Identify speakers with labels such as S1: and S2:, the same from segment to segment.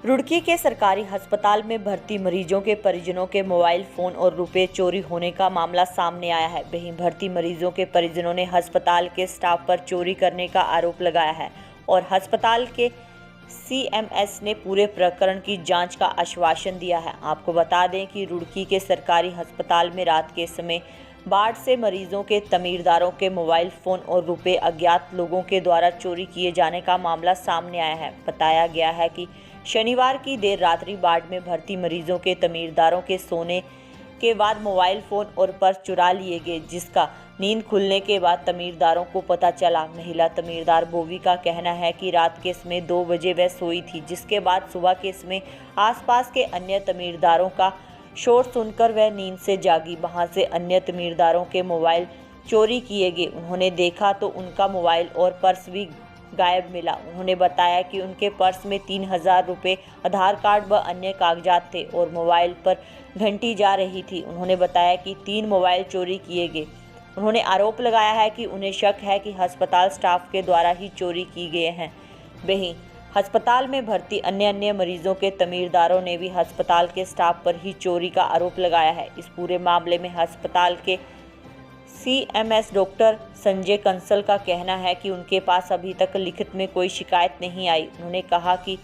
S1: रुड़की के सरकारी अस्पताल में भर्ती मरीजों के परिजनों के मोबाइल फोन और रुपए चोरी होने का मामला सामने आया है। वहीं भर्ती मरीजों के परिजनों ने अस्पताल के स्टाफ पर चोरी करने का आरोप लगाया है और अस्पताल के सीएमएस ने पूरे प्रकरण की जांच का आश्वासन दिया है। आपको बता दें कि रुड़की के सरकारी अस्पताल में रात के समय बाढ़ से मरीजों के तमीरदारों के मोबाइल फोन और रुपए अज्ञात लोगों के द्वारा चोरी किए जाने का मामला सामने आया है। बताया गया है कि शनिवार की देर रात्रि बाढ़ में भर्ती मरीजों के तमीरदारों के सोने के बाद मोबाइल फोन और पर्स चुरा लिए गए, जिसका नींद खुलने के बाद तमीरदारों को पता चला। महिला तमीरदार बोवी का कहना है कि रात के समय 2 बजे वह सोई थी, जिसके बाद सुबह के समय आसपास के अन्य तमीरदारों का शोर सुनकर वह नींद से जागी। वहां से अन्य तमीरदारों के मोबाइल चोरी किए गए। उन्होंने देखा तो उनका मोबाइल और पर्स भी गायब मिला। उन्होंने बताया कि उनके पर्स में 3000 रुपये, आधार कार्ड व अन्य कागजात थे और मोबाइल पर घंटी जा रही थी। उन्होंने बताया कि 3 मोबाइल चोरी किए गए। उन्होंने आरोप लगाया है कि उन्हें शक है कि अस्पताल स्टाफ के द्वारा ही चोरी की गए हैं। वहीं अस्पताल में भर्ती अन्य मरीजों के तमीरदारों ने भी अस्पताल के स्टाफ पर ही चोरी का आरोप लगाया है। इस पूरे मामले में अस्पताल के सीएमएस डॉक्टर संजय कंसल का कहना है कि उनके पास अभी तक लिखित में कोई शिकायत नहीं आई। उन्होंने कहा कि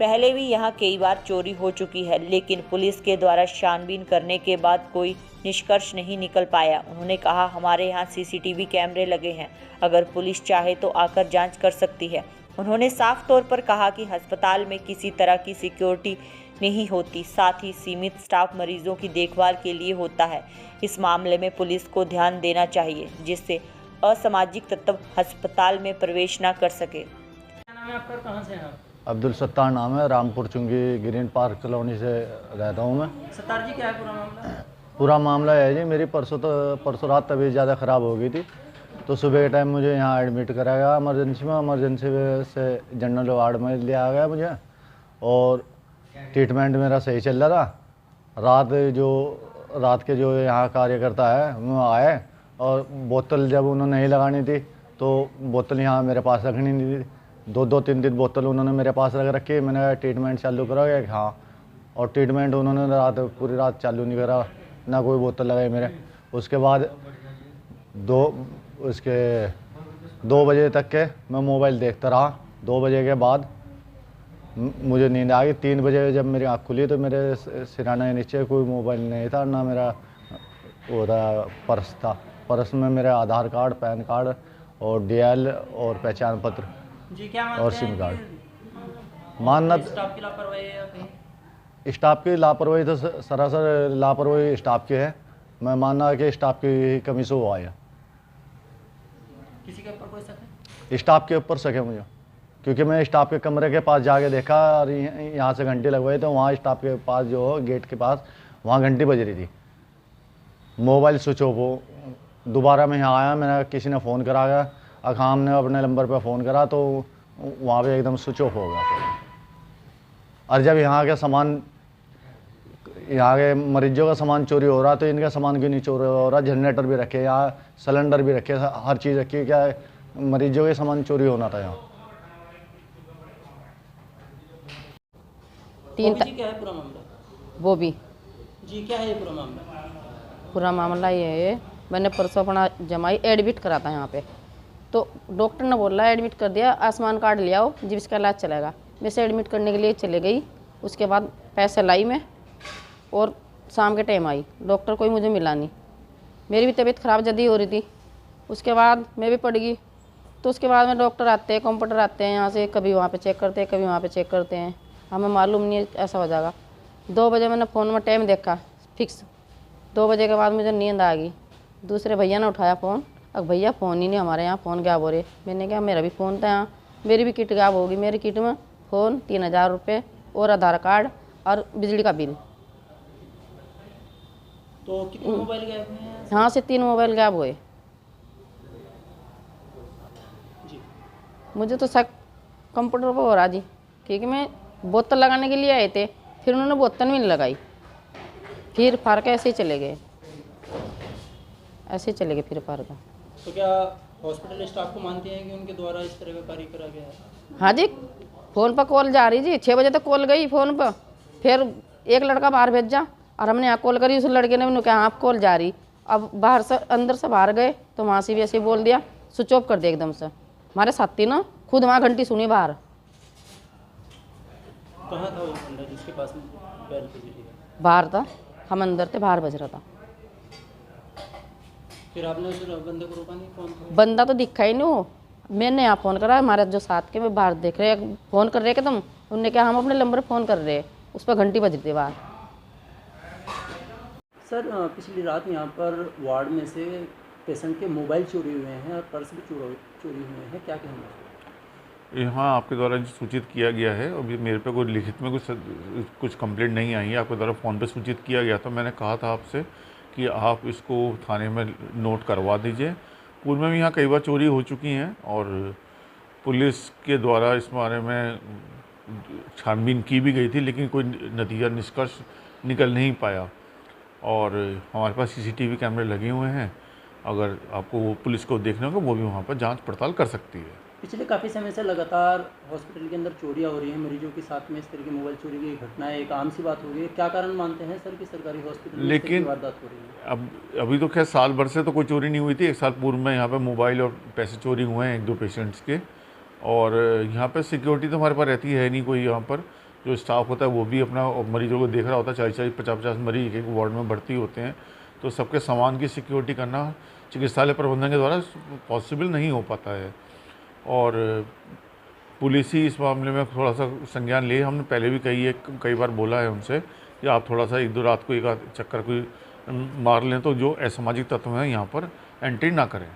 S1: पहले भी यहां कई बार चोरी हो चुकी है, लेकिन पुलिस के द्वारा छानबीन करने के बाद कोई निष्कर्ष नहीं निकल पाया। उन्होंने कहा, हमारे यहाँ सीसीटीवी कैमरे लगे हैं, अगर पुलिस चाहे तो आकर जांच कर सकती है। उन्होंने साफ तौर पर कहा कि अस्पताल में किसी तरह की सिक्योरिटी नहीं होती, साथ ही सीमित स्टाफ मरीजों की देखभाल के लिए होता है। इस मामले में पुलिस को ध्यान देना चाहिए, जिससे असामाजिक तत्व अस्पताल में प्रवेश न कर सके।
S2: क्या नाम है आपका, कहाँ से हैं आप?
S3: अब्दुल सत्तार नाम है, रामपुर चुंगी ग्रीन पार्क कॉलोनी से रहता हूँ मैं।
S2: सत्तार जी, क्या है पूरा मामला?
S3: पूरा मामला है जी, मेरी परसों रात तबीयत ज़्यादा ख़राब हो गई थी, तो सुबह के टाइम मुझे यहाँ एडमिट कराया गया इमरजेंसी से जनरल वार्ड में लिया गया मुझे, और ट्रीटमेंट मेरा सही चल रहा था। रात के जो यहाँ कार्यकर्ता है वो आए और बोतल जब उन्होंने नहीं लगानी थी तो बोतल यहाँ मेरे पास रखनी नहीं थी। 2-3 बोतल उन्होंने मेरे पास रख रखी। मैंने कहा ट्रीटमेंट चालू करोगे? हाँ। और ट्रीटमेंट उन्होंने पूरी रात चालू नहीं करा, ना कोई बोतल लगाई मेरे। उसके बाद 2 बजे तक के मैं मोबाइल देखता रहा। 2 बजे के बाद मुझे नींद आ गई। 3 बजे जब मेरी आँख खुली तो मेरे सिराने नीचे कोई मोबाइल नहीं था, ना मेरा वो था पर्स था। पर्स में मेरा आधार कार्ड, पैन कार्ड और डीएल और पहचान पत्र
S2: जी, क्या
S3: और
S2: मानते
S3: सिम
S2: हैं
S3: कार्ड।
S2: कि
S3: मानना
S2: स्टाफ की लापरवाही है या कहीं?
S3: स्टाफ की लापरवाही तो सरासर लापरवाही स्टाफ की है। मैं मानना है कि स्टाफ की कमी से हुआ है।
S2: किसी के ऊपर कोई शक है?
S3: स्टाफ के ऊपर शक है मुझे, क्योंकि मैं स्टाफ के कमरे के पास जाके देखा और यहाँ से घंटी लगवाई तो वहाँ स्टाफ के पास जो गेट के पास वहाँ घंटी बज रही थी। मोबाइल स्विच ऑफ हो। दोबारा मैं यहाँ आया, मैंने किसी ने फ़ोन करा गया, अखाम ने अपने नंबर पर फ़ोन करा तो वहाँ पे एकदम स्विच ऑफ हो गया। और जब यहाँ के मरीजों का सामान चोरी हो रहा तो इनका सामान क्यों नहीं चोरी हो रहा? जनरेटर भी रखे, यहाँ सिलेंडर भी रखे, हर चीज़ रखी। क्या मरीजों के सामान चोरी होना था यहाँ?
S2: जी, क्या है पूरा मामला?
S4: वो भी
S2: जी, क्या है ये पूरा मामला?
S4: पूरा मामला ये है, मैंने परसों अपना जमाई एडमिट करा था यहाँ पे, तो डॉक्टर ने बोला एडमिट कर दिया, आयुष्मान कार्ड ले आओ जब इसका इलाज चलेगा। मैं से एडमिट करने के लिए चले गई। उसके बाद पैसे लाई मैं और शाम के टाइम आई। डॉक्टर कोई मुझे मिला नहीं। मेरी भी तबीयत ख़राब जल्दी हो रही थी। उसके बाद मैं भी पड़ गई। तो उसके बाद में डॉक्टर आते हैं, कंप्यूटर आते हैं यहाँ से, कभी वहाँ पे चेक करते हैं, कभी वहाँ पे चेक करते हैं। हमें मालूम नहीं है ऐसा हो जाएगा। 2 बजे मैंने फ़ोन में टाइम देखा फिक्स। 2 बजे के बाद मुझे नींद आ गई। दूसरे भैया ने उठाया फ़ोन। अब भैया फ़ोन ही नहीं, हमारे यहाँ फ़ोन गायब हो रहे। मैंने कहा मेरा भी फ़ोन था यहाँ, मेरी भी किट गायब होगी। मेरी किट में फ़ोन, 3000 रुपये और आधार कार्ड और बिजली का बिल।
S2: तो कितने मोबाइल गायब हुए हैं?
S4: यहाँ से 3 मोबाइल गायब हुए।
S2: जी,
S4: मुझे तो शक कंप्यूटर पर हो रहा जी, क्योंकि मैं बोतल लगाने के लिए आए थे, फिर उन्होंने बोतल भी नहीं लगाई, फिर फाड़ के ऐसे ही चले गए। फिर फाड़ के।
S2: तो क्या हॉस्पिटल स्टाफ को मानते हैं कि उनके द्वारा इस तरह का कार्य करा गया है?
S4: हाँ जी, फ़ोन पर कॉल जा रही जी, 6 बजे तक कॉल गई फ़ोन पर। फिर एक लड़का बाहर भेजा और हमने यहाँ कॉल करी, उस लड़के ने कहा आप कॉल जा रही। अब बाहर से अंदर से बाहर गए तो वहाँ से भी ऐसे बोल दिया, स्विच ऑफ कर दिया एकदम से। हमारे साथी ना खुद वहाँ घंटी सुनी बाहर।
S2: कहाँ था वो बंदा जिसके पास में बैल की थी?
S4: बाहर था, हम अंदर थे, बाहर बज रहा था।
S2: फिर आपने उस बंदे को रोका नहीं? कौन था?
S4: बंदा तो दिखा ही नहीं वो। मैंने यहाँ फ़ोन करा, हमारे जो साथ के में बाहर देख रहे फ़ोन कर रहे कि तुम, उनने कहा हम अपने नंबर फ़ोन कर रहे, उस पर घंटी बज रही थी बाहर।
S2: सर पिछली रात यहाँ पर वार्ड में से पेशेंट के मोबाइल चोरी हुए हैं और पर्स भी चोरी हुए हैं, क्या कहना है?
S5: यहाँ आपके द्वारा सूचित किया गया है। अभी मेरे पे कोई लिखित में कुछ कंप्लेंट नहीं आई है। आपके द्वारा फ़ोन पे सूचित किया गया था। मैंने कहा था आपसे कि आप इसको थाने में नोट करवा दीजिए। पूर्व में भी यहाँ कई बार चोरी हो चुकी हैं और पुलिस के द्वारा इस बारे में छानबीन की भी गई थी, लेकिन कोई नतीजा निष्कर्ष निकल नहीं पाया। और हमारे पास सीसीटीवी कैमरे लगे हुए हैं। अगर आपको वो पुलिस को देखना होगा, वो भी वहाँ पर जांच पड़ताल कर सकती है।
S2: पिछले काफ़ी समय से लगातार हॉस्पिटल के अंदर चोरियां हो रही हैं, मरीजों के साथ में इस तरह की मोबाइल चोरी की घटनाएं एक आम सी बात हो गई है। क्या कारण मानते हैं सर कि सरकारी हॉस्पिटल में इस तरह की वारदात हो रही है?
S5: अभी तो खैर साल भर से तो कोई चोरी नहीं हुई थी। 1 साल पूर्व में यहाँ पे मोबाइल और पैसे चोरी हुए हैं 1-2 पेशेंट्स के। और यहाँ पे सिक्योरिटी तो हमारे पास रहती है नहीं कोई। यहाँ पर जो स्टाफ होता है वो भी अपना मरीजों को देख रहा होता है। 40-40, 50-50 मरीज एक वार्ड में भर्ती होते हैं, तो सबके सामान की सिक्योरिटी करना चिकित्सालय प्रबंधन के द्वारा पॉसिबल नहीं हो पाता है। और पुलिस ही इस मामले में थोड़ा सा संज्ञान ले। हमने पहले भी कई बार बोला है उनसे कि आप थोड़ा सा 1-2 रात को एक चक्कर कोई मार लें तो जो असामाजिक तत्व हैं यहाँ पर एंट्री ना करें।